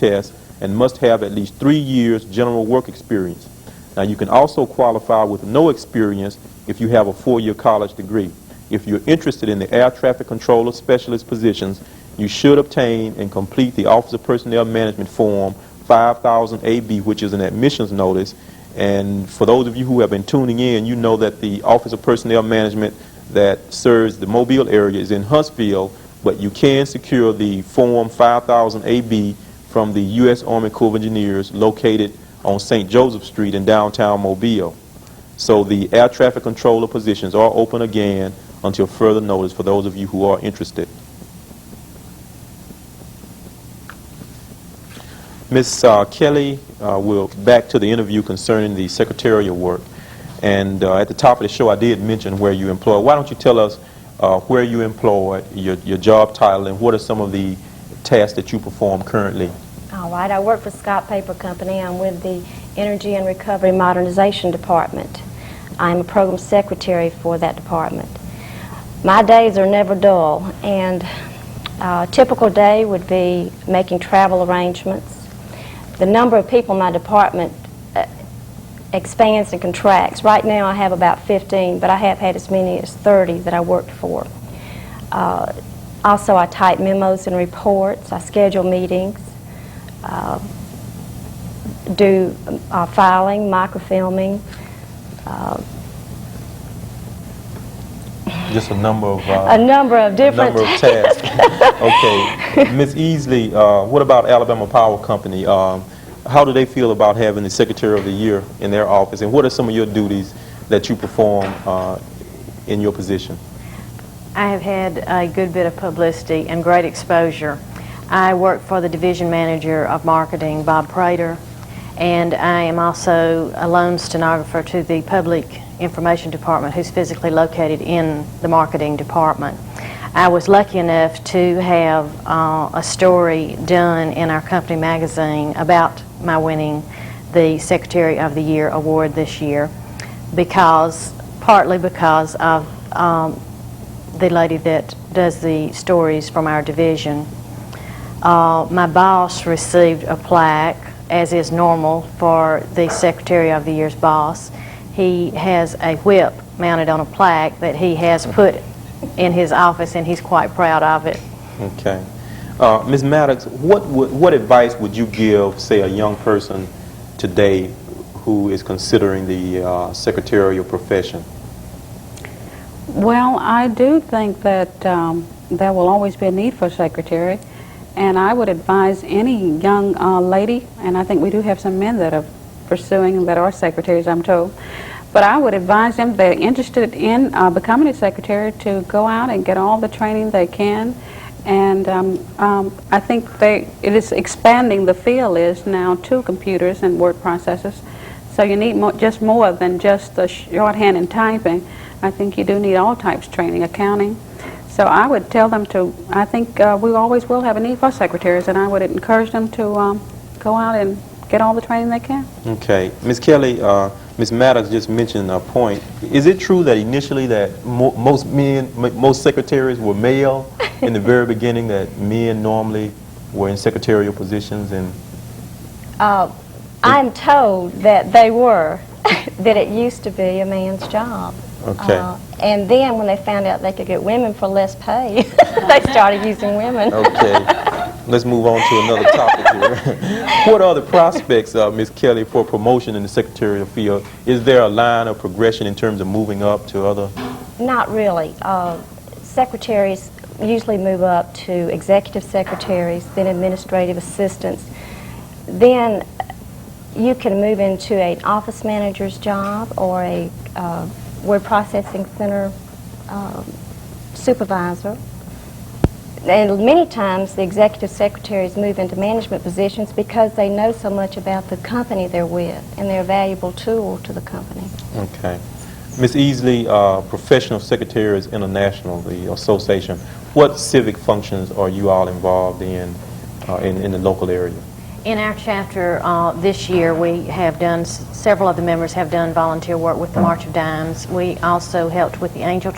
test and must have at least 3 years general work experience. Now, you can also qualify with no experience if you have a 4-year college degree. If you're interested in the air traffic controller specialist positions, you should obtain and complete the Office of Personnel Management Form 5000 AB, which is an admissions notice. And for those of you who have been tuning in, you know that the Office of Personnel Management that serves the Mobile area is in Huntsville, but you can secure the Form 5000 AB from the U.S. Army Corps of Engineers located on St. Joseph Street in downtown Mobile. So the air traffic controller positions are open again until further notice for those of you who are interested. Ms. Kelly, we're back to the interview concerning the secretarial work. And at the top of the show, I did mention where you employ. Why don't you tell us where you employed, your job title, and what are some of the tasks that you perform currently? All right, I work for Scott Paper Company. I'm with the Energy and Recovery Modernization Department. I'm a program secretary for that department. My days are never dull, and a typical day would be making travel arrangements. The number of people in my department expands and contracts. Right now I have about 15, but I have had as many as 30 that I worked for. Also, I type memos and reports. I schedule meetings, do filing, microfilming. Just a number of different tasks. Okay, Ms. Easley, what about Alabama Power Company? How do they feel about having the Secretary of the Year in their office, and what are some of your duties that you perform in your position? I have had a good bit of publicity and great exposure. I work for the Division Manager of Marketing, Bob Prater, and I am also a loan stenographer to the Public Information Department, who's physically located in the Marketing Department. I was lucky enough to have a story done in our company magazine about my winning the Secretary of the Year award this year, partly because of the lady that does the stories from our division. My boss received a plaque, as is normal for the Secretary of the Year's boss. He has a whip mounted on a plaque that he has put in his office, and he's quite proud of it. Okay. Ms. Maddox, what advice would you give, say, a young person today who is considering the secretarial profession? Well, I do think that there will always be a need for a secretary, and I would advise any young lady, and I think we do have some men that are pursuing that are secretaries, I'm told, but I would advise them, if they're interested in becoming a secretary, to go out and get all the training they can. And I think it is expanding, the field is now, to computers and word processors. So you need just more than just the shorthand and typing. I think you do need all types of training, accounting. So I would tell them to, I think we always will have a need for secretaries, and I would encourage them to go out and get all the training they can. Okay. Ms. Kelly, Ms. Maddox just mentioned a point. Is it true that initially that most secretaries were male in the very beginning, that men normally were in secretarial positions? And I'm told that they were, that it used to be a man's job. Okay. And then when they found out they could get women for less pay, they started using women. Okay. Let's move on to another topic here. What are the prospects, Ms. Kelly, for promotion in the secretarial field? Is there a line of progression in terms of moving up to other? Not really. Secretaries usually move up to executive secretaries, then administrative assistants. Then you can move into an office manager's job or a word processing center supervisor. And many times the executive secretaries move into management positions because they know so much about the company they're with, and they're a valuable tool to the company. Okay. Ms. Easley, Professional Secretaries International, the association, what civic functions are you all involved in the local area? In our chapter this year, we have done, several of the members have done volunteer work with the March of Dimes. We also helped with the Angel